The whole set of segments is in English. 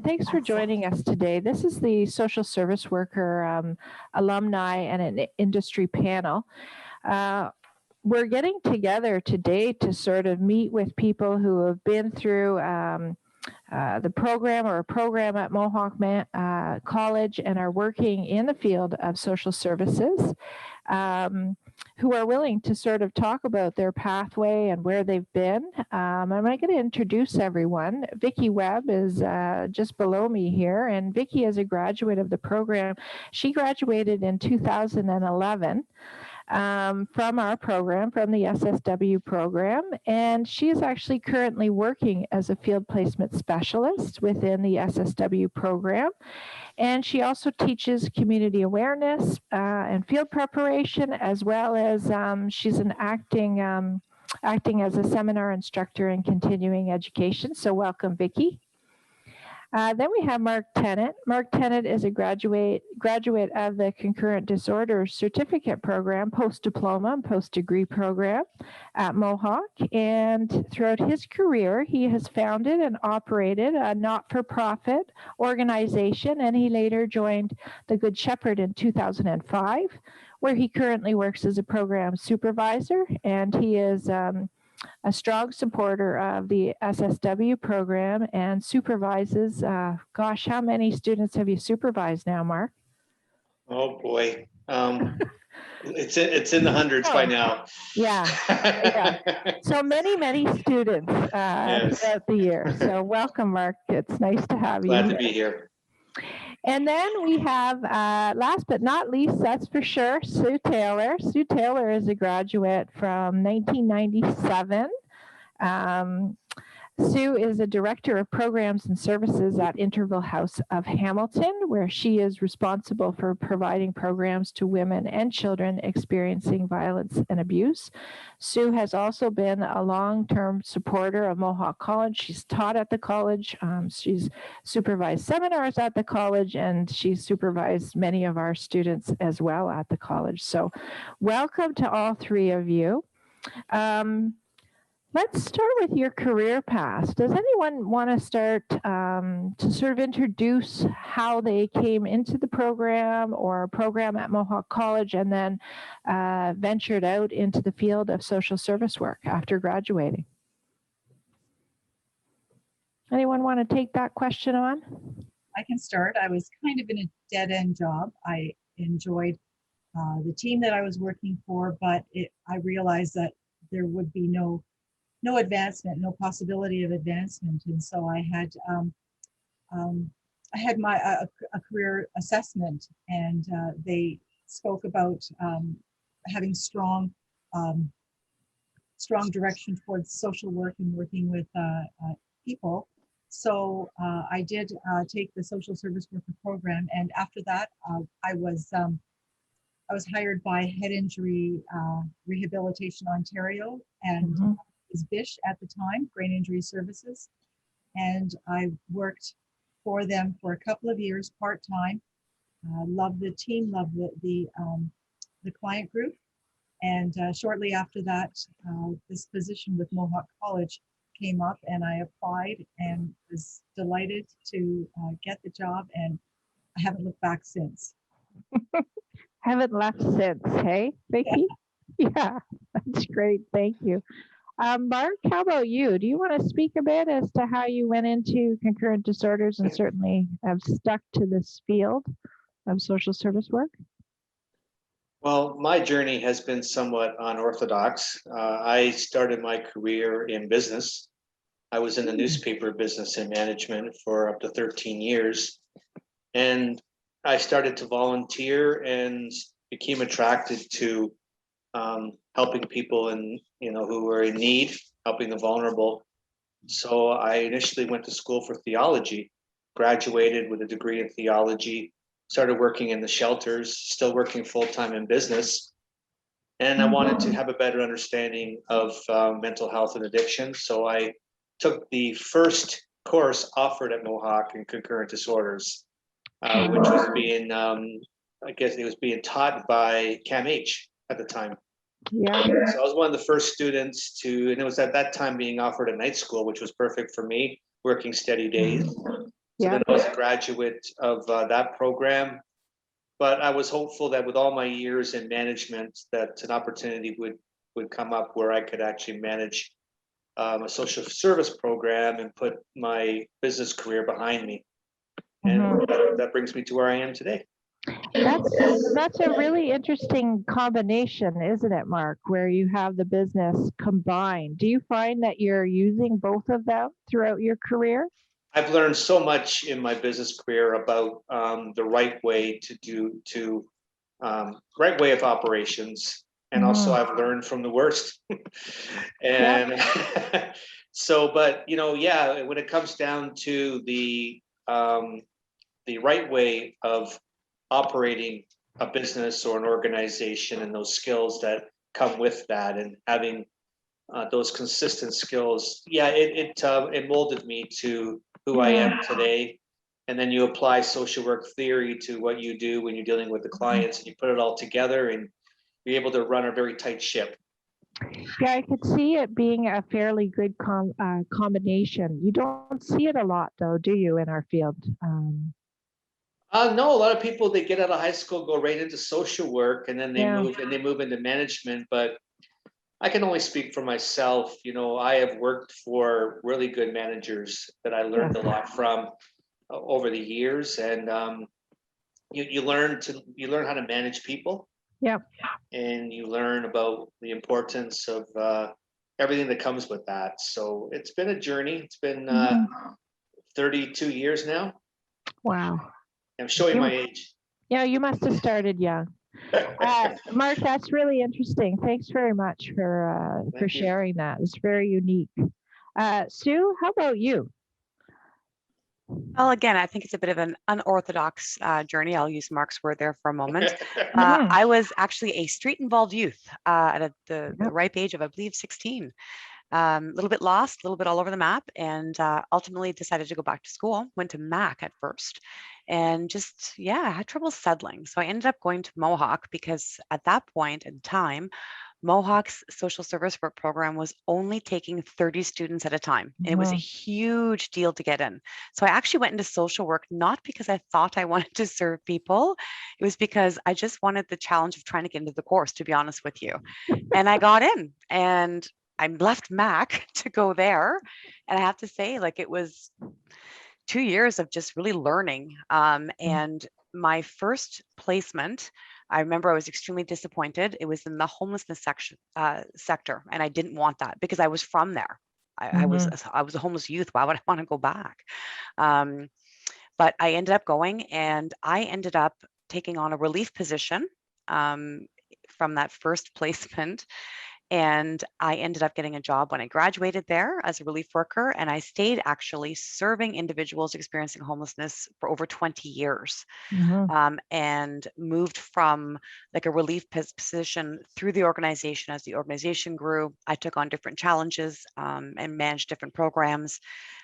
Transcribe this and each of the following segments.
Thanks for joining us today. This is the social service worker alumni and an industry panel. We're getting together today to sort of meet with people who have been through the program or a program at Mohawk College and are working in the field of social services, who are willing to sort of talk about their pathway and where they've been. I'm going to introduce everyone. Vicki Webb is just below me here, and Vicki is a graduate of the program. She graduated in 2011. From our program, from the SSW program, and she is actually currently working as a field placement specialist within the SSW program. And she also teaches community awareness and field preparation, as well as she's acting as a seminar instructor in continuing education. So welcome, Vicki. Then we have Mark Tennant. Mark Tennant is a graduate of the Concurrent Disorders Certificate Program, post-diploma and post-degree program at Mohawk. And throughout his career, he has founded and operated a not-for-profit organization, and he later joined the Good Shepherd in 2005, where he currently works as a program supervisor, and he is a strong supporter of the SSW program and supervises, gosh, how many students have you supervised now, Mark? Oh boy. It's in the hundreds by now. Yeah. So many students Yes. throughout the year. So welcome, Mark. It's nice to have you. Glad to be here. And then we have, last but not least, that's for sure, Sue Taylor. Sue Taylor is a graduate from 1997. Sue is a director of programs and services at Interval House of Hamilton, where she is responsible for providing programs to women and children experiencing violence and abuse. Sue has also been a long-term supporter of Mohawk College. She's taught at the college. She's supervised seminars at the college, and she's supervised many of our students as well at the college. So welcome to all three of you. Let's start with your career path. Does anyone want to start to sort of introduce how they came into the program or a program at Mohawk College and then ventured out into the field of social service work after graduating? Anyone want to take that question on? I can start. I was kind of in a dead-end job. I enjoyed the team that I was working for, but I realized that there would be no advancement, no possibility of advancement, and so I had a career assessment, and they spoke about having strong direction towards social work and working with people. So I did take the social service worker program, and after that, I was hired by Head Injury Rehabilitation Ontario and BISH at the time, Brain Injury Services, and I worked for them for a couple of years part-time. Loved the team, loved the client group, and shortly after that, this position with Mohawk College came up, and I applied and was delighted to get the job, and I haven't looked back since. Haven't left since, hey, Vicki? Yeah, that's great. Thank you. Mark, how about you? Do you want to speak a bit as to how you went into concurrent disorders and certainly have stuck to this field of social service work? Well, my journey has been somewhat unorthodox. I started my career in business. I was in the newspaper business and management for up to 13 years. And I started to volunteer and became attracted to helping people who were in need, helping the vulnerable. So I initially went to school for theology, graduated with a degree in theology, started working in the shelters, still working full-time in business. And I wanted to have a better understanding of mental health and addiction. So I took the first course offered at Mohawk in concurrent disorders, which was being, I guess it was being taught by CAMH at the time. Yeah. So I was one of the first students and it was at that time being offered at night school, which was perfect for me, working steady days. So Yeah. then I was a graduate of that program. But I was hopeful that with all my years in management, that an opportunity would come up where I could actually manage a social service program and put my business career behind me. And that brings me to where I am today. That's a really interesting combination, isn't it, Mark, where you have the business combined. Do you find that you're using both of them throughout your career? I've learned so much in my business career about the right way right way of operations, and also I've learned from the worst. And so, but yeah, when it comes down to the right way of operating a business or an organization, and those skills that come with that, and having those consistent skills, yeah, it molded me to who I am today. And then you apply social work theory to what you do when you're dealing with the clients, and you put it all together, and you're able to run a very tight ship. Yeah, I could see it being a fairly good combination. You don't see it a lot, though, do you, in our field? No, a lot of people, they get out of high school, go right into social work, and then they Yeah. move into management. But I can only speak for myself. I have worked for really good managers that I learned a lot from over the years, and you learn how to manage people. Yep. And you learn about the importance of everything that comes with that. So it's been a journey. It's been 32 years now. Wow. I'm showing my age. Yeah, you must have started young. Mark, that's really interesting. Thanks very much for sharing that. It's very unique. Sue, how about you? Well, again, I think it's a bit of an unorthodox journey. I'll use Mark's word there for a moment. I was actually a street-involved youth at the ripe age of, I believe, 16. A little bit lost, a little bit all over the map, and ultimately decided to go back to school. Went to Mac at first, and just, I had trouble settling. So I ended up going to Mohawk because at that point in time, Mohawk's social service work program was only taking 30 students at a time. And it was a huge deal to get in. So I actually went into social work, not because I thought I wanted to serve people. It was because I just wanted the challenge of trying to get into the course, to be honest with you. And I got in, and I left Mac to go there. And I have to say, it was 2 years of just really learning. And my first placement, I remember I was extremely disappointed. It was in the homelessness sector, and I didn't want that because I was from there. I was a homeless youth. Why would I want to go back? But I ended up going, and I ended up taking on a relief position from that first placement. And I ended up getting a job when I graduated there as a relief worker. And I stayed actually serving individuals experiencing homelessness for over 20 years, and moved from a relief position through the organization. As the organization grew, I took on different challenges and managed different programs.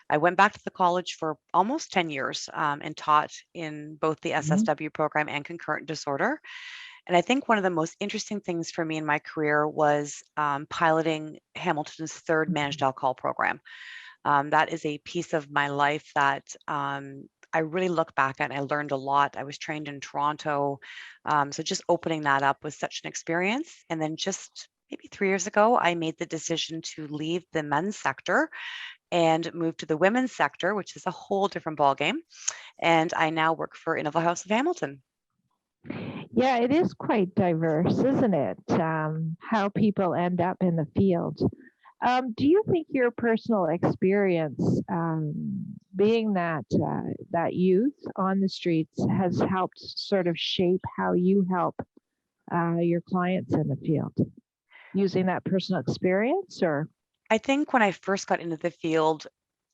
I went back to the college for almost 10 years and taught in both the SSW program and concurrent disorder. And I think one of the most interesting things for me in my career was piloting Hamilton's third managed alcohol program. That is a piece of my life that I really look back at. And I learned a lot. I was trained in Toronto. So just opening that up was such an experience. And then just maybe 3 years ago, I made the decision to leave the men's sector and move to the women's sector, which is a whole different ballgame. And I now work for Innova House of Hamilton. Yeah, it is quite diverse, isn't it? How people end up in the field. Do you think your personal experience, being that youth on the streets, has helped sort of shape how you help your clients in the field, using that personal experience? Or I think when I first got into the field,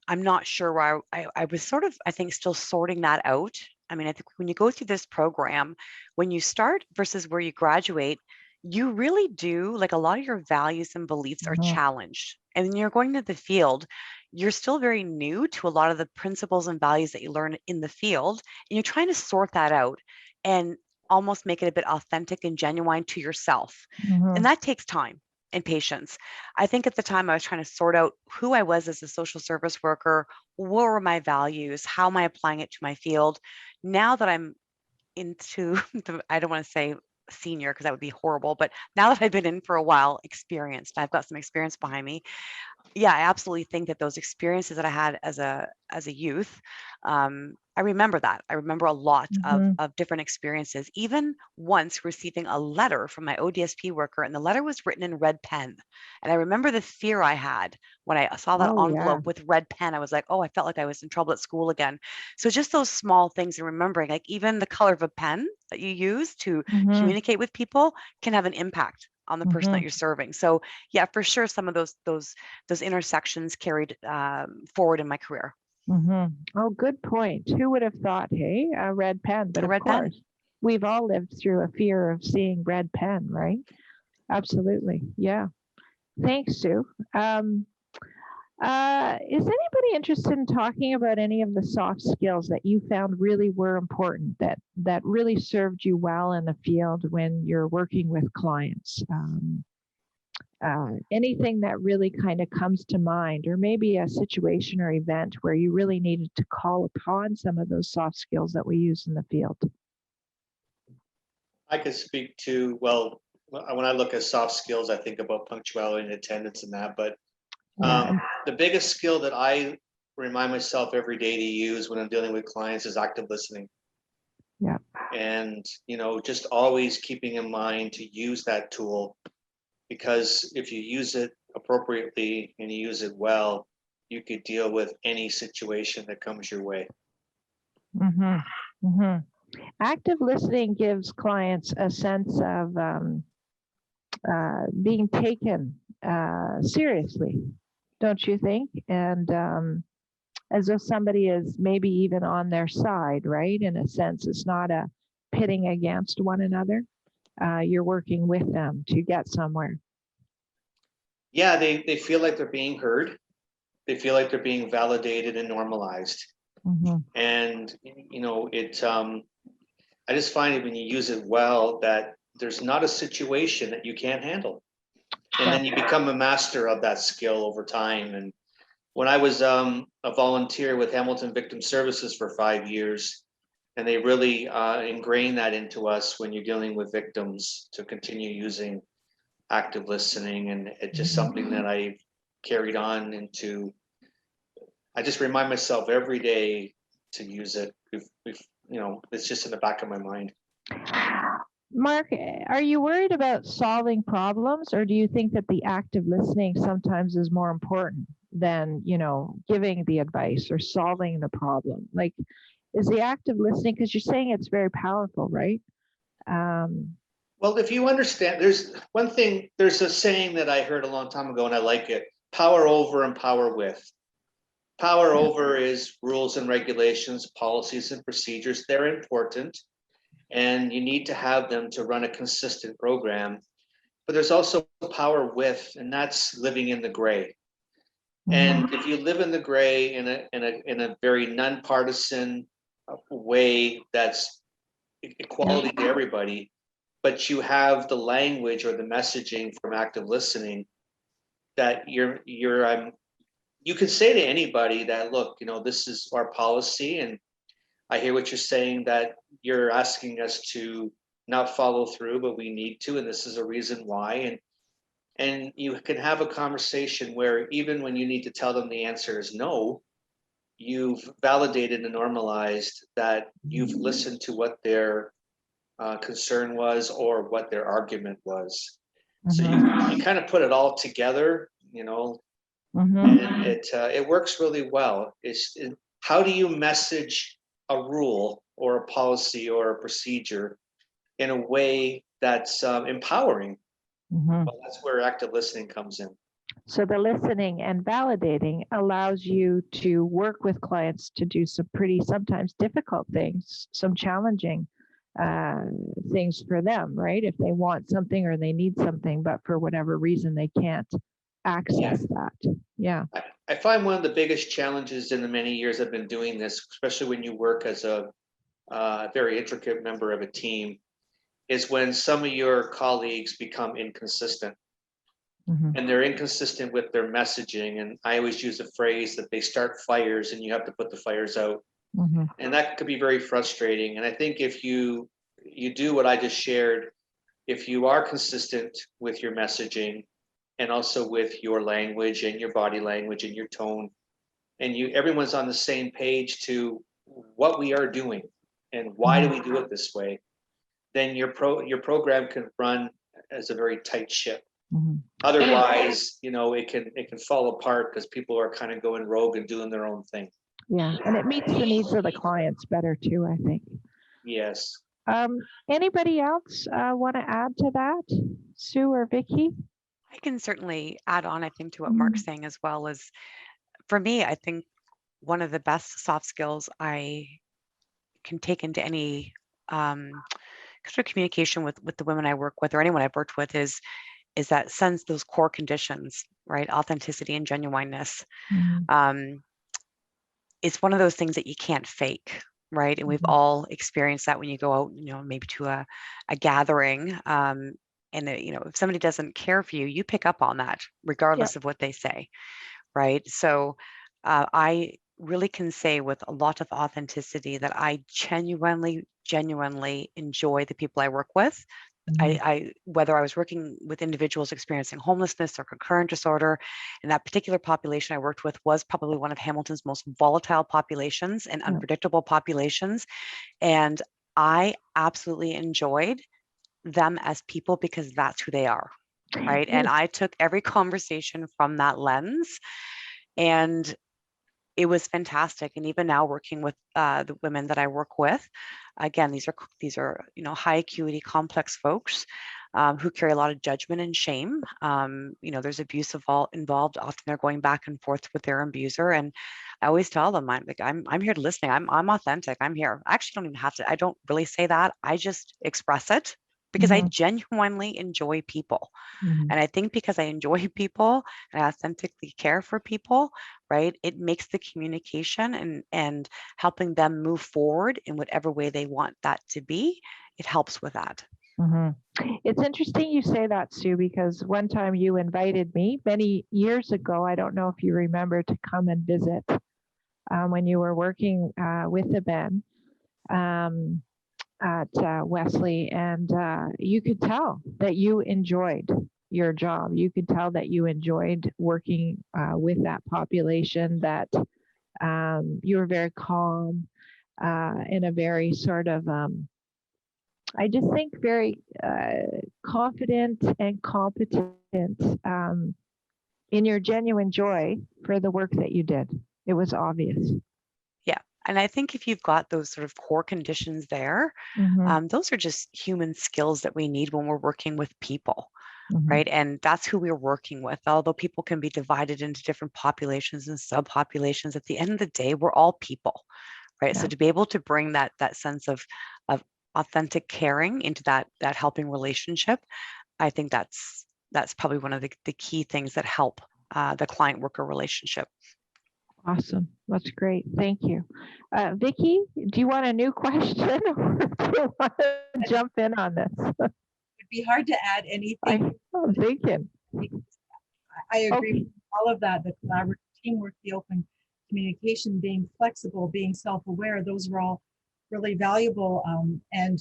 I'm not sure where I was sort of, I think, still sorting that out. I mean, I think when you go through this program, when you start versus where you graduate, you really do, a lot of your values and beliefs are challenged. And when you're going to the field, you're still very new to a lot of the principles and values that you learn in the field. And you're trying to sort that out and almost make it a bit authentic and genuine to yourself. And that takes time. and patience. I think at the time I was trying to sort out who I was as a social service worker, what were my values, how am I applying it to my field. Now that I'm into I don't want to say senior because that would be horrible, but now that I've been in for a while, experienced, I've got some experience behind me. Yeah, I absolutely think that those experiences that I had as a youth, I remember that. I remember a lot of different experiences. Even once receiving a letter from my ODSP worker, and the letter was written in red pen. And I remember the fear I had when I saw that Oh, yeah. envelope with red pen. I was like, oh, I felt like I was in trouble at school again. So just those small things and remembering, like even the color of a pen that you use to communicate with people can have an impact on the person that you're serving. So yeah, for sure, some of those intersections carried forward in my career. Oh, good point. Who would have thought, hey, a red pen? But A of red pen. course, we've all lived through a fear of seeing red pen, right? Absolutely. Yeah. Thanks, Sue. Is anybody interested in talking about any of the soft skills that you found really were important, that really served you well in the field when you're working with clients? Anything that really kind of comes to mind, or maybe a situation or event where you really needed to call upon some of those soft skills that we use in the field? I could speak to, well, when I look at soft skills, I think about punctuality and attendance and that, but the biggest skill that I remind myself every day to use when I'm dealing with clients is active listening. Yeah. And, just always keeping in mind to use that tool, because if you use it appropriately and you use it well, you could deal with any situation that comes your way. Active listening gives clients a sense of being taken seriously, don't you think? And as though somebody is maybe even on their side, right? In a sense, it's not a pitting against one another. You're working with them to get somewhere. Yeah, they feel like they're being heard. They feel like they're being validated and normalized. And, I just find it when you use it well that there's not a situation that you can't handle. And then you become a master of that skill over time. And when I was a volunteer with Hamilton Victim Services for 5 years, and they really ingrained that into us when you're dealing with victims to continue using active listening. And it's just something that I carried on into. I just remind myself every day to use it. It's just in the back of my mind. Mark, are you worried about solving problems, or do you think that the active listening sometimes is more important than, giving the advice or solving the problem? Like, is the active listening, because you're saying it's very powerful, right? Well, if you understand, there's a saying that I heard a long time ago, and I like it: power over and power with. Power over is rules and regulations, policies and procedures. They're important, and you need to have them to run a consistent program. But there's also power with, and that's living in the gray. And if you live in the gray in a very nonpartisan way, that's equality to everybody, but you have the language or the messaging from active listening that you can say to anybody that, look, this is our policy, and I hear what you're saying, that you're asking us to not follow through, but we need to, and this is a reason why. And you can have a conversation where even when you need to tell them the answer is no, you've validated and normalized that you've listened to what their concern was or what their argument was. So you kind of put it all together, and it works really well. How do you message a rule or a policy or a procedure in a way that's empowering? Well, that's where active listening comes in. So the listening and validating allows you to work with clients to do some pretty sometimes difficult things, some challenging things for them, right? If they want something or they need something, but for whatever reason they can't access that. Yeah. I find one of the biggest challenges in the many years I've been doing this, especially when you work as a very intricate member of a team, is when some of your colleagues become inconsistent. and they're inconsistent with their messaging. And I always use the phrase that they start fires and you have to put the fires out. And that could be very frustrating. And I think if you do what I just shared, if you are consistent with your messaging and also with your language and your body language and your tone, and everyone's on the same page to what we are doing and why do we do it this way, then your program can run as a very tight ship. Otherwise, it can fall apart because people are kind of going rogue and doing their own thing. Yeah, and it meets the needs of the clients better too, I think. Yes. Anybody else want to add to that, Sue or Vicki? I can certainly add on, I think, to what Mark's saying as well. Is for me, I think one of the best soft skills I can take into any sort of communication with the women I work with or anyone I've worked with is that sense, those core conditions, right? Authenticity and genuineness. It's one of those things that you can't fake, right? And we've all experienced that when you go out, maybe to a gathering, and if somebody doesn't care for you, you pick up on that regardless of what they say, right? So I really can say with a lot of authenticity that I genuinely enjoy the people I work with. I whether I was working with individuals experiencing homelessness or concurrent disorder, and that particular population I worked with was probably one of Hamilton's most volatile populations and unpredictable populations. And I absolutely enjoyed them as people because that's who they are, right? And I took every conversation from that lens, and it was fantastic. And even now working with the women that I work with, again, these are high acuity, complex folks who carry a lot of judgment and shame. There's abuse involved. Often they're going back and forth with their abuser. And I always tell them, I'm here to listen. I'm authentic. I'm here. I actually don't even have to. I don't really say that. I just express it because I genuinely enjoy people. And I think because I enjoy people and I authentically care for people, right, it makes the communication and helping them move forward in whatever way they want that to be, it helps with that. It's interesting you say that, Sue, because one time you invited me many years ago, I don't know if you remember, to come and visit when you were working with the men at Wesley, and you could tell that you enjoyed your job. You could tell that you enjoyed working with that population, that you were very calm in a very sort of, I just think very confident and competent in your genuine joy for the work that you did. It was obvious. Yeah. And I think if you've got those sort of core conditions there, those are just human skills that we need when we're working with people. Right. And that's who we're working with. Although people can be divided into different populations and subpopulations, at the end of the day, we're all people. Right. So to be able to bring that sense of authentic caring into that helping relationship, I think that's probably one of the key things that help the client worker relationship. Awesome. That's great. Thank you. Vicki, do you want a new question or do you want to jump in on this? It'd be hard to add anything. I'm thinking. I agree with all of that. The collaborative teamwork, the open communication, being flexible, being self-aware, those are all really valuable. And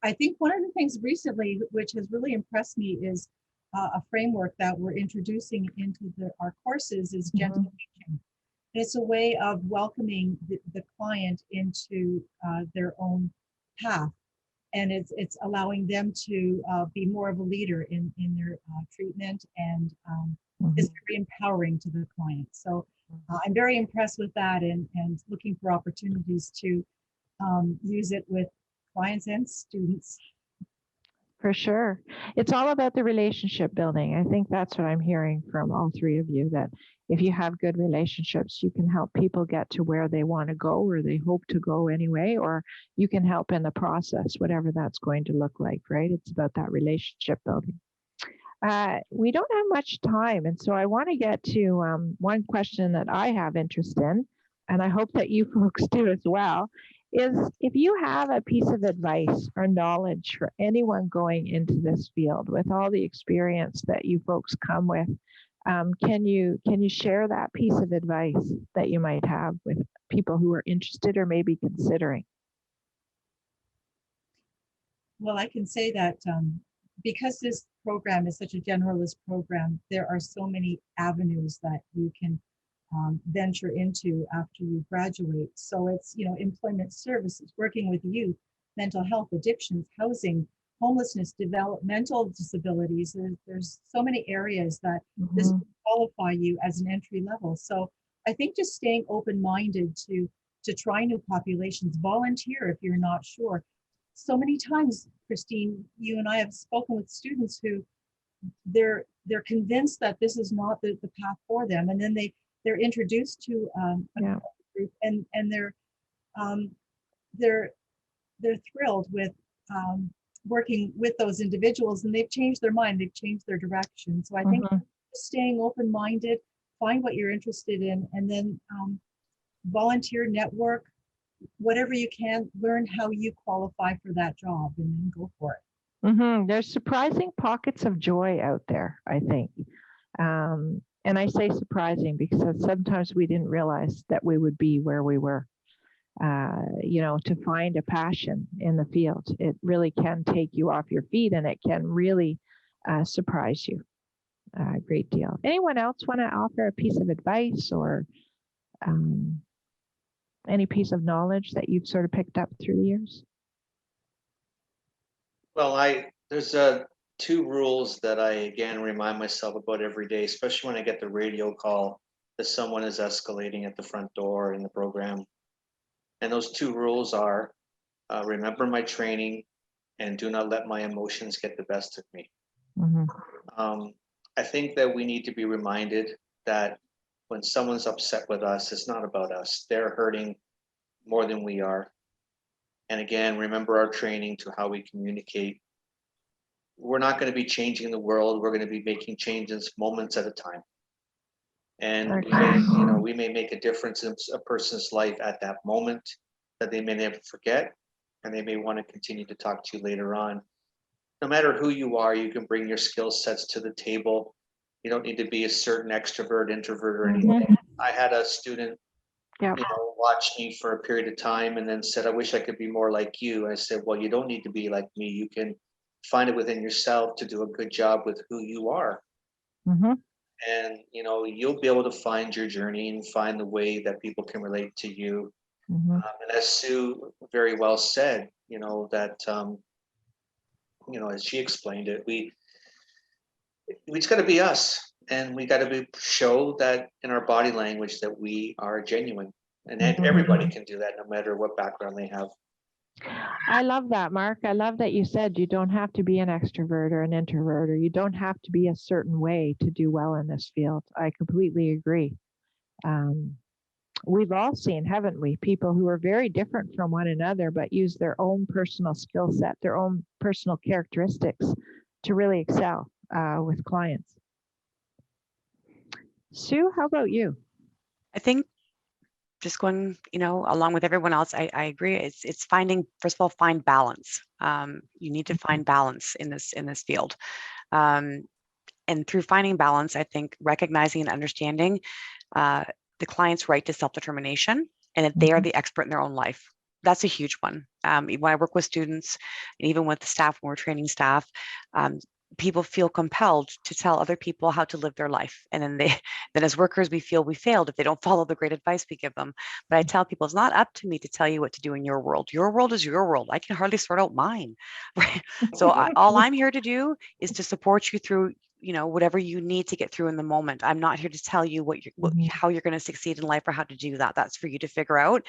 I think one of the things recently, which has really impressed me, is a framework that we're introducing into our courses is gentle teaching. It's a way of welcoming the client into their own path. And it's allowing them to be more of a leader in their treatment, and it's very empowering to the client. So I'm very impressed with that, and looking for opportunities to use it with clients and students. For sure. It's all about the relationship building. I think that's what I'm hearing from all three of you, that if you have good relationships, you can help people get to where they want to go, or they hope to go anyway, or you can help in the process, whatever that's going to look like, right? It's about that relationship building. We don't have much time, and so I want to get to one question that I have interest in, and I hope that you folks do as well. is if you have a piece of advice or knowledge for anyone going into this field with all the experience that you folks come with, can you share that piece of advice that you might have with people who are interested or maybe considering? Well, I can say that because this program is such a generalist program, there are so many avenues that you can venture into after you graduate. So it's, employment services, working with youth, mental health, addictions, housing, homelessness, developmental disabilities. There's so many areas that this will qualify you as an entry level. So I think just staying open-minded to try new populations, volunteer if you're not sure. So many times, Christine, you and I have spoken with students who they're convinced that this is not the path for them, and then they're introduced to a group, and they're thrilled with working with those individuals, and they've changed their mind, they've changed their direction. So I think staying open-minded, find what you're interested in, and then volunteer, network, whatever you can, learn how you qualify for that job, and then go for it. There's surprising pockets of joy out there, I think. And I say surprising because sometimes we didn't realize that we would be where we were. To find a passion in the field, it really can take you off your feet, and it can really surprise you a great deal. Anyone else want to offer a piece of advice or any piece of knowledge that you've sort of picked up through the years? Well, there's two rules that I again remind myself about every day, especially when I get the radio call that someone is escalating at the front door in the program. And those two rules are remember my training and do not let my emotions get the best of me. I think that we need to be reminded that when someone's upset with us, it's not about us. They're hurting more than we are. And again, remember our training to how we communicate. We're not going to be changing the world. We're going to be making changes moments at a time. And we may make a difference in a person's life at that moment that they may never forget, and they may want to continue to talk to you later on. No matter who you are, you can bring your skill sets to the table. You don't need to be a certain extrovert, introvert, or anything. I had a student watch me for a period of time and then said, I wish I could be more like you. I said, well, you don't need to be like me. You can find it within yourself to do a good job with who you are. And you'll be able to find your journey and find the way that people can relate to you. And as Sue very well said, that as she explained it, we just got to be us, and we got to show that in our body language that we are genuine. And everybody can do that, no matter what background they have. I love that, Mark. I love that you said you don't have to be an extrovert or an introvert, or you don't have to be a certain way to do well in this field. I completely agree. We've all seen, haven't we, people who are very different from one another, but use their own personal skill set, their own personal characteristics to really excel with clients. Sue, how about you? I think just going, along with everyone else, I agree. It's finding, first of all, find balance. You need to find balance in this field. And through finding balance, I think recognizing and understanding the client's right to self-determination, and that they are the expert in their own life. That's a huge one. When I work with students, and even with the staff, when we're training staff, people feel compelled to tell other people how to live their life. And then as workers, we feel we failed if they don't follow the great advice we give them. But I tell people, it's not up to me to tell you what to do in your world. Your world is your world. I can hardly sort out mine. Right? So all I'm here to do is to support you through whatever you need to get through in the moment. I'm not here to tell you how you're going to succeed in life or how to do that. That's for you to figure out.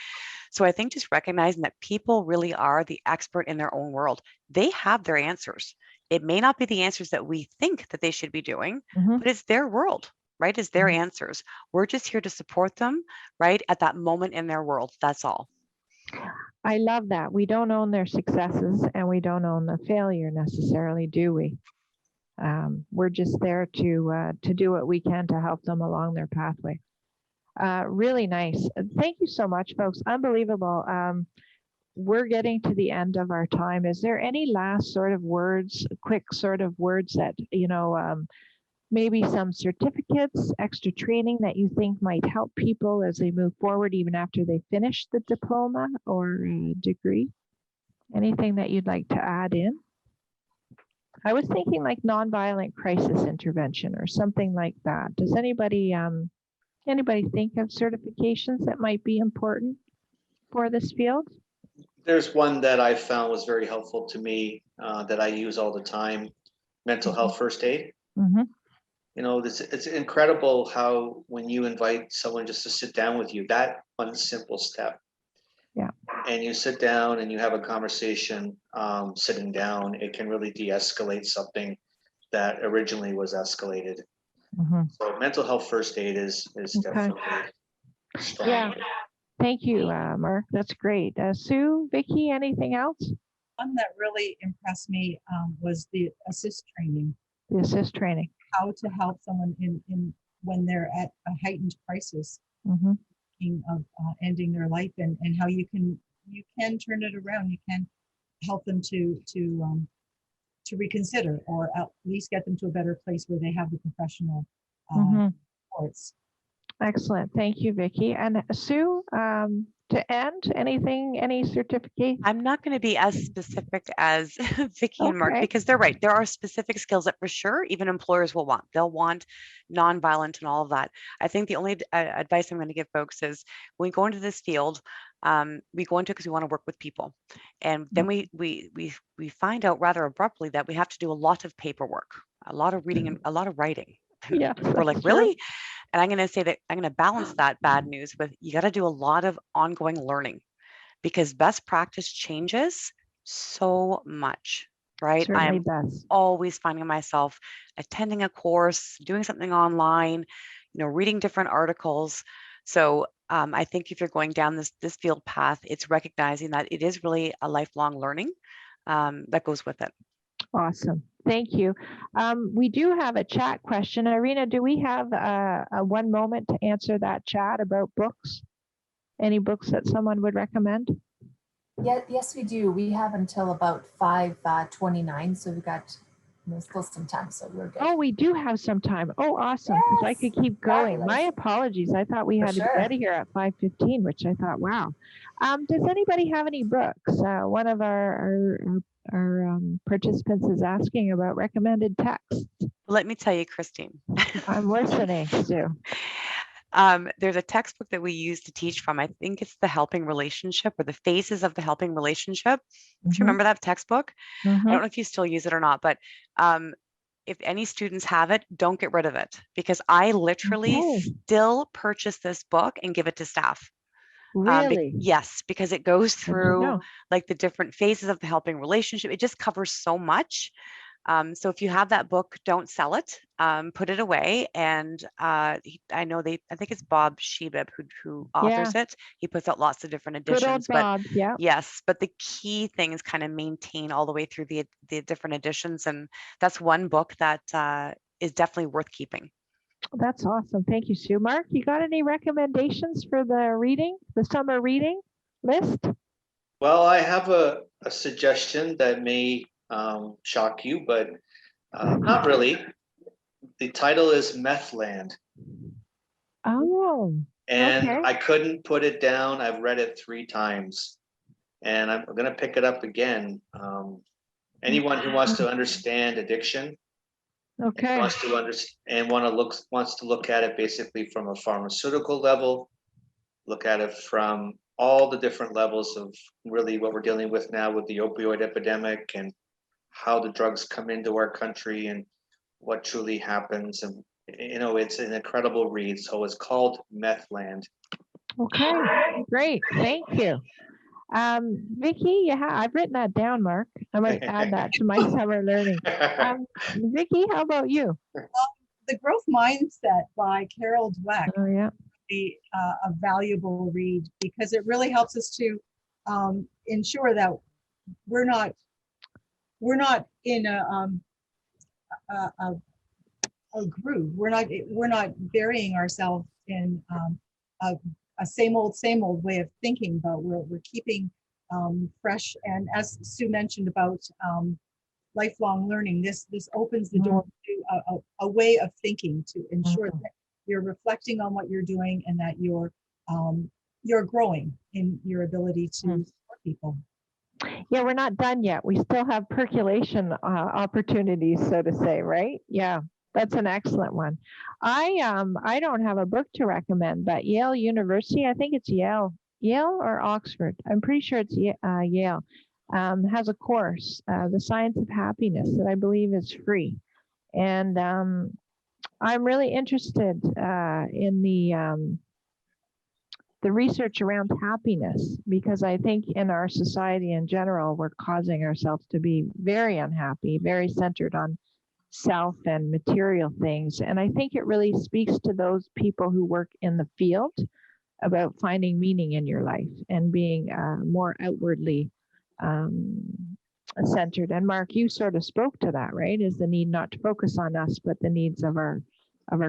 So I think just recognizing that people really are the expert in their own world. They have their answers. It may not be the answers that we think that they should be doing, but it's their world, right? It's their answers. We're just here to support them, right, at that moment in their world. That's all. I love that. We don't own their successes, and we don't own the failure necessarily, do we? We're just there to do what we can to help them along their pathway. Really nice. Thank you so much, folks. Unbelievable. we're getting to the end of our time. Is there any last sort of words, quick sort of words that, maybe some certificates, extra training that you think might help people as they move forward, even after they finish the diploma or degree? Anything that you'd like to add in? I was thinking like nonviolent crisis intervention or something like that. Does anybody think of certifications that might be important for this field? There's one that I found was very helpful to me that I use all the time: mental health first aid. Mm-hmm. It's incredible how when you invite someone just to sit down with you, that one simple step. Yeah. And you sit down and you have a conversation, sitting down, it can really de-escalate something that originally was escalated. Mm-hmm. So mental health first aid is definitely strong. Yeah. Thank you, Mark. That's great. Sue, Vicki, anything else? One that really impressed me was the assist training. The assist training. How to help someone in when they're at a heightened crisis, Mm-hmm. of ending their life, and how you can turn it around. You can help them to reconsider, or at least get them to a better place where they have the professional supports. Excellent. Thank you, Vicki. And Sue, to end, any certificate? I'm not going to be as specific as Vicki and Mark, because they're right. There are specific skills that for sure even employers will want. They'll want nonviolent and all of that. I think the only advice I'm going to give folks is when we go into this field, we go into it because we want to work with people. And then we find out rather abruptly that we have to do a lot of paperwork, a lot of reading and a lot of writing. Yeah, we're like, really? And I'm going to say that I'm going to balance that bad news with, you got to do a lot of ongoing learning, because best practice changes so much, right? Certainly I'm does. always finding myself attending a course, doing something online, reading different articles. So I think if you're going down this field path, it's recognizing that it is really a lifelong learning that goes with it. Awesome. Thank you. We do have a chat question. Irina, do we have a 1 moment to answer that chat about books? Any books that someone would recommend? Yeah, yes, we do. We have until about 5:29, so we've got still some time, so we're good. Oh, we do have some time. Oh, awesome, because I could keep going. Fabulous. My apologies. I thought we had to be out of here at 5:15, which I thought, wow. Does anybody have any books? One of our participants is asking about recommended texts. Let me tell you, Christine. I'm listening, Sue. There's a textbook that we use to teach from. I think it's The Helping Relationship, or The Phases of the Helping Relationship. Do you remember that textbook? I don't know if you still use it or not, but if any students have it, don't get rid of it, because I literally still purchase this book and give it to staff. Really? Yes, because it goes through like the different phases of the helping relationship. It just covers so much. So if you have that book, don't sell it, put it away. And I think it's Bob Shebib who authors it. He puts out lots of different editions. Good old Bob, yeah. Yes, but the key thing is kind of maintain all the way through the different editions. And that's one book that is definitely worth keeping. That's awesome. Thank you, Sue. Mark, you got any recommendations for the summer reading list? Well, I have a suggestion that may shock you, but not really. The title is Methland. Oh. And I couldn't put it down. I've read it 3 times, and I'm going to pick it up again. Anyone who wants to understand addiction, wants to understand, wants to look at it basically from a pharmaceutical level, look at it from all the different levels of really what we're dealing with now with the opioid epidemic, and how the drugs come into our country and what truly happens. And it's an incredible read. So it's called Methland. Okay, great. Thank you. Vicki, I've written that down, Mark. I might add that to my summer learning. Vicki, how about you? The Growth Mindset by Carol Dweck. Oh, yeah. Be a valuable read, because it really helps us to ensure that we're not in a groove. We're not burying ourselves in a same old way of thinking, but we're keeping fresh. And as Sue mentioned about lifelong learning, this opens the door to a way of thinking to ensure that you're reflecting on what you're doing and that you're growing in your ability to support people. Yeah, we're not done yet. We still have percolation opportunities, so to say, right? Yeah, that's an excellent one. I don't have a book to recommend, but Yale University, I think it's Yale or Oxford. I'm pretty sure it's Yale. Has a course, The Science of Happiness, that I believe is free. And I'm really interested in the research around happiness, because I think in our society in general, we're causing ourselves to be very unhappy, very centered on self and material things. And I think it really speaks to those people who work in the field about finding meaning in your life and being more outwardly centered. And Mark, you sort of spoke to that, right? Is the need not to focus on us, but the needs of our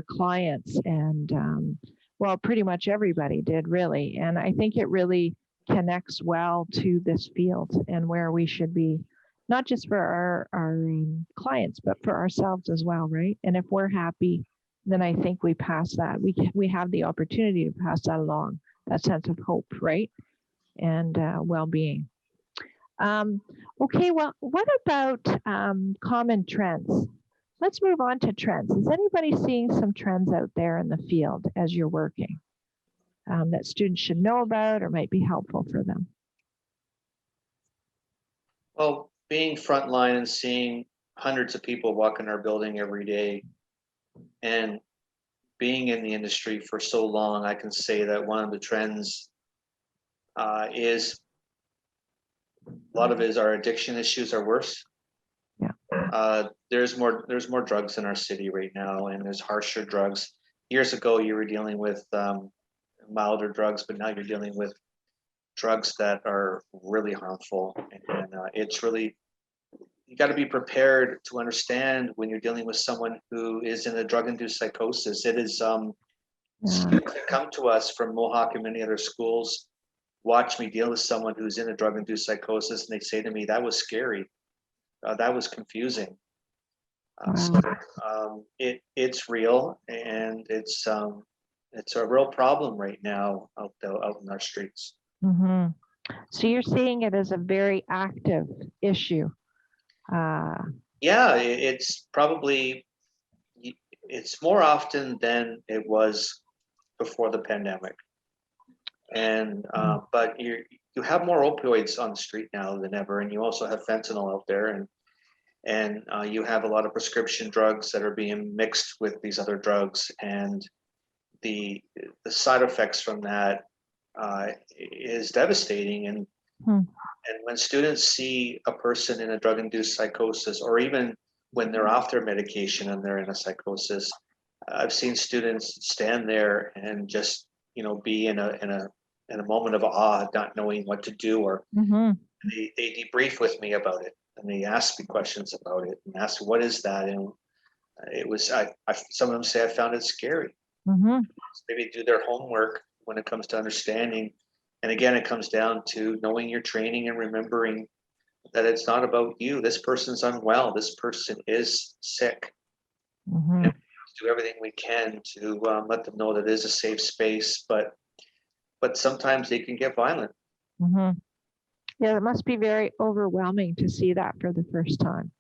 clients. And well, pretty much everybody did, really. And I think it really connects well to this field and where we should be, not just for our clients, but for ourselves as well, right? And if we're happy, then I think we pass that. We have the opportunity to pass that along, that sense of hope, right? And well-being. Okay, well, what about common trends? Let's move on to trends. Is anybody seeing some trends out there in the field as you're working that students should know about or might be helpful for them? Well, being frontline and seeing hundreds of people walk in our building every day, and being in the industry for so long, I can say that one of the trends is a lot of it is our addiction issues are worse. Yeah. There's more drugs in our city right now, and there's harsher drugs. Years ago, you were dealing with milder drugs, but now you're dealing with drugs that are really harmful. And it's really, you got to be prepared to understand when you're dealing with someone who is in a drug-induced psychosis. It is students that come to us from Mohawk and many other schools watch me deal with someone who's in a drug-induced psychosis, and they say to me, "That was scary. That was confusing." It's real, and it's a real problem right now out in our streets. Mm-hmm. So you're seeing it as a very active issue. Yeah, it's more often than it was before the pandemic. And but you have more opioids on the street now than ever, and you also have fentanyl out there, and you have a lot of prescription drugs that are being mixed with these other drugs, and the side effects from that is devastating. And when students see a person in a drug-induced psychosis, or even when they're off their medication and they're in a psychosis, I've seen students stand there and just be in a moment of awe, not knowing what to do, or they debrief with me about it, and they ask me questions about it and ask, "What is that?" And it was some of them say, "I found it scary." Maybe do their homework when it comes to understanding. And again, it comes down to knowing your training and remembering that it's not about you. This person's unwell. This person is sick. And do everything we can to let them know that it is a safe space, but sometimes they can get violent. Yeah, it must be very overwhelming to see that for the first time.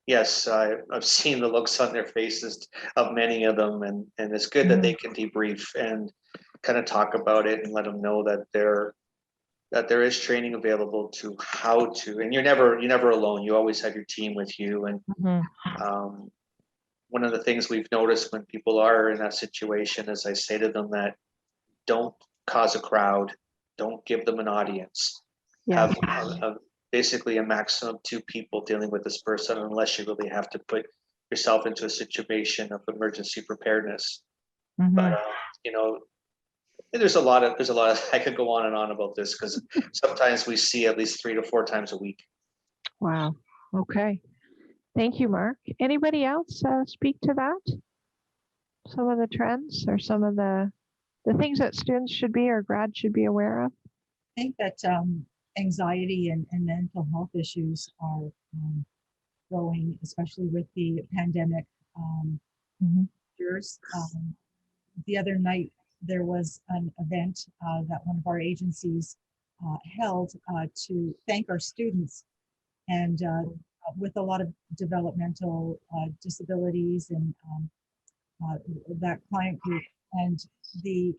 Yes, I've seen the looks on their faces of many of them, and it's good that they can debrief and kind of talk about it and let them know that there is training available to how to. And you're never alone. You always have your team with you. And one of the things we've noticed when people are in that situation is I say to them that don't cause a crowd, don't give them an audience. Have basically a maximum of 2 people dealing with this person, unless you really have to put yourself into a situation of emergency preparedness. But there's a lot of I could go on and on about this, because sometimes we see at least 3 to 4 times a week. Wow. Okay. Thank you, Mark. Anybody else speak to that? Some of the trends or some of the things that students should be or grads should be aware of? think that anxiety and mental health issues are growing, especially with the pandemic years. The other night, there was an event that one of our agencies held to thank our students, and with a lot of developmental disabilities and that client group, and the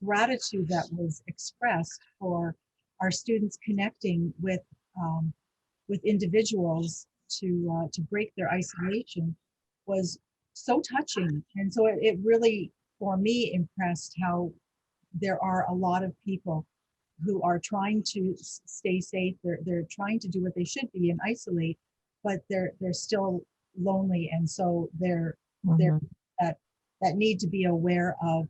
gratitude that was expressed for our students connecting with individuals to break their isolation was so touching. And so it really, for me, impressed how there are a lot of people who are trying to stay safe. They're trying to do what they should be and isolate, but they're still lonely, and so they're that need to be aware of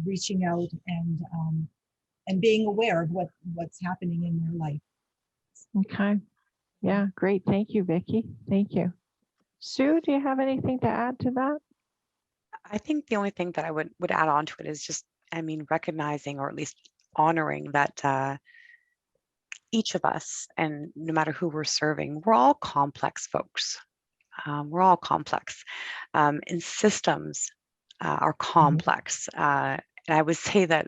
reaching out and being aware of what's happening in their life. Okay. Yeah, great. Thank you, Vicki. Thank you. Sue, do you have anything to add to that? I think the only thing that I would add on to it is just, I mean, recognizing or at least honoring that each of us, and no matter who we're serving, we're all complex folks. We're all complex, and systems are complex. And I would say that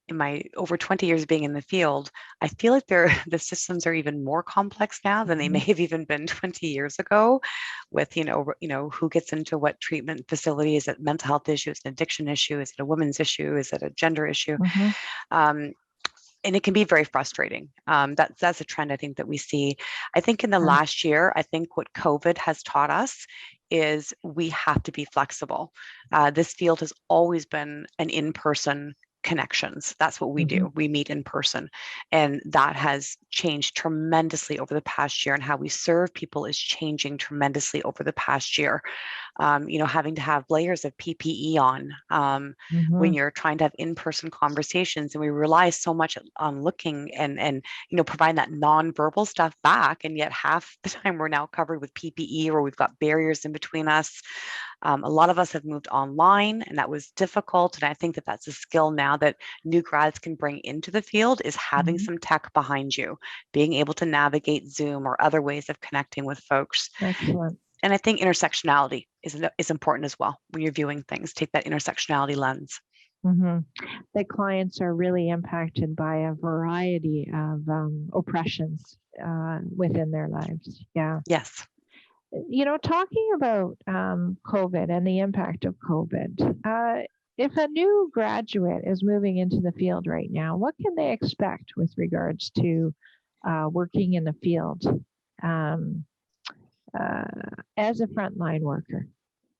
in my over 20 years being in the field, I feel like the systems are even more complex now than they may have even been 20 years ago, with who gets into what treatment facility. Is it mental health issue? Is it an addiction issue? Is it a women's issue? Is it a gender issue? And it can be very frustrating. That's a trend I think that we see. I think in the last year, I think what COVID has taught us is we have to be flexible. This field has always been an in-person connections. That's what we do. We meet in person. And that has changed tremendously over the past year, and how we serve people is changing tremendously over the past year. Having to have layers of PPE on when you're trying to have in-person conversations, and we rely so much on looking and providing that non-verbal stuff back, and yet half the time we're now covered with PPE, or we've got barriers in between us. A lot of us have moved online, and that was difficult. And I think that that's a skill now that new grads can bring into the field, is having some tech behind you, being able to navigate Zoom or other ways of connecting with folks. Excellent. And I think intersectionality is important as well when you're viewing things. Take that intersectionality lens. The clients are really impacted by a variety of oppressions within their lives. Yeah. Yes. Talking about COVID and the impact of COVID, if a new graduate is moving into the field right now, what can they expect with regards to working in the field as a frontline worker?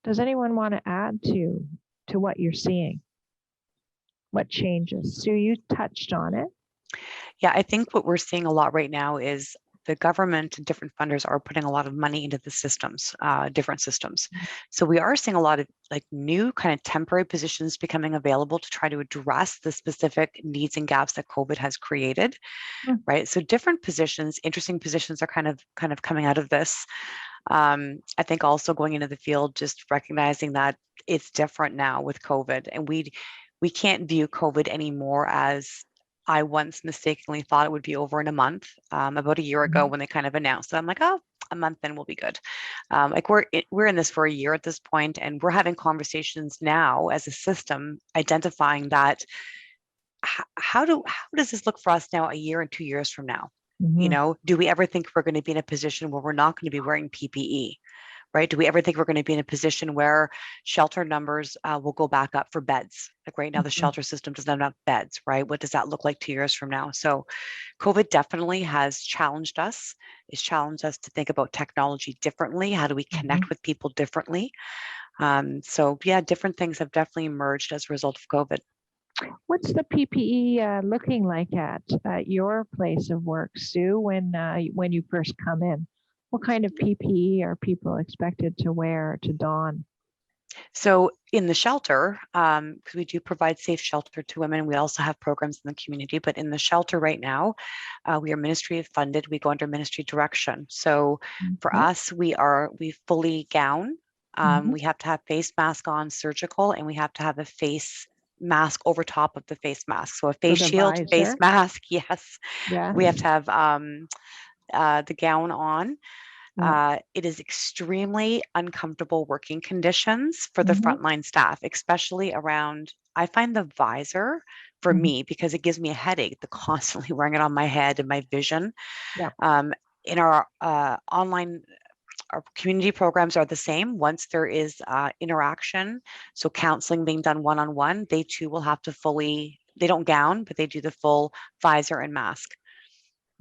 Does anyone want to add to what you're seeing? What changes? Sue, you touched on it. Yeah, I think what we're seeing a lot right now is the government and different funders are putting a lot of money into the systems, different systems. So we are seeing a lot of new kind of temporary positions becoming available to try to address the specific needs and gaps that COVID has created, right? So different positions, interesting positions are kind of coming out of this. I think also going into the field, just recognizing that it's different now with COVID, and we can't view COVID anymore as I once mistakenly thought it would be over in a month. About a year ago when they kind of announced it, I'm like, oh, a month then we'll be good. We're in this for a year at this point, and we're having conversations now as a system, identifying that how does this look for us now a year and 2 years from now? Do we ever think we're going to be in a position where we're not going to be wearing PPE? Right? Do we ever think we're going to be in a position where shelter numbers will go back up for beds? Like right now, the shelter system doesn't have enough beds, right? What does that look like 2 years from now? So COVID definitely has challenged us. It's challenged us to think about technology differently. How do we connect with people differently? So yeah, different things have definitely emerged as a result of COVID. What's the PPE looking like at your place of work, Sue, when you first come in? What kind of PPE are people expected to wear, to don? So in the shelter, because we do provide safe shelter to women, we also have programs in the community, but in the shelter right now, we are ministry funded. We go under ministry direction. So for us, we fully gown. We have to have face mask on, surgical, and we have to have a face mask over top of the face mask. So a So face the shield, face visor. mask, yes. Yeah. We have to have the gown on. Yeah. It is extremely uncomfortable working conditions for the Mhm. frontline staff, especially around, I find the visor for Mhm. me, because it gives me a headache, the constantly wearing it on my head and my vision. Yeah. In our online, our community programs are the same. Once there is interaction, so counseling being done one-on-one, they too will have to fully, they don't gown, but they do the full visor and mask.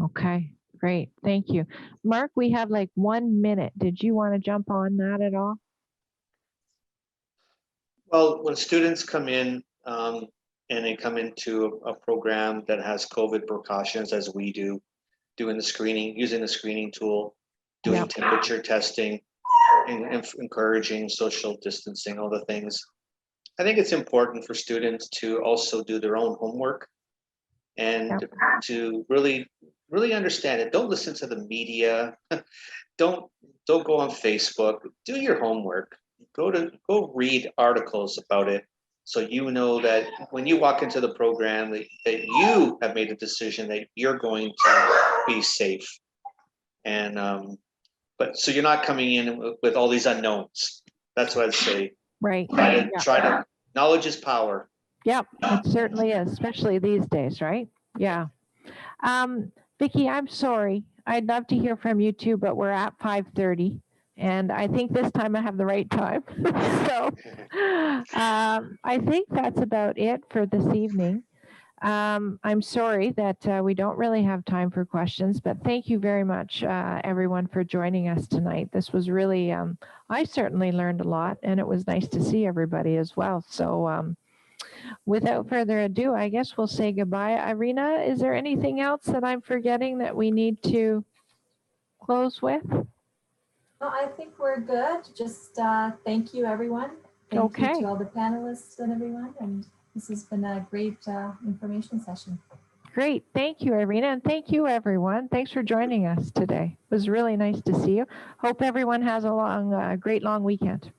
Okay, great. Thank you. Mark, we have like 1 minute. Did you want to jump on that at all? Well, when students come in and they come into a program that has COVID precautions, as we do, doing the screening, using the screening tool, doing Yep. temperature testing, and encouraging social distancing, all the things. I think it's important for students to also do their own homework and Yep. to really understand it. Don't listen to the media. don't go on Facebook. Do your homework. Go read articles about it, so you know that when you walk into the program that you have made a decision that you're going to be safe. And but so you're not coming in with all these unknowns. That's what I'd say. Right. Try to knowledge is power. Yep, it certainly is, especially these days, right? Yeah. Vicki, I'm sorry. I'd love to hear from you too, but we're at 5:30, and I think this time I have the right time. So I think that's about it for this evening. I'm sorry that we don't really have time for questions, but thank you very much, everyone, for joining us tonight. This was really, I certainly learned a lot, and it was nice to see everybody as well. So without further ado, I guess we'll say goodbye. Irina, is there anything else that I'm forgetting that we need to close with? No, I think we're good. Just thank you, everyone. Thank you Okay. to all the panelists and everyone. And this has been a great information session. Great. Thank you, Irina. And thank you, everyone. Thanks for joining us today. It was really nice to see you. Hope everyone has a great long weekend.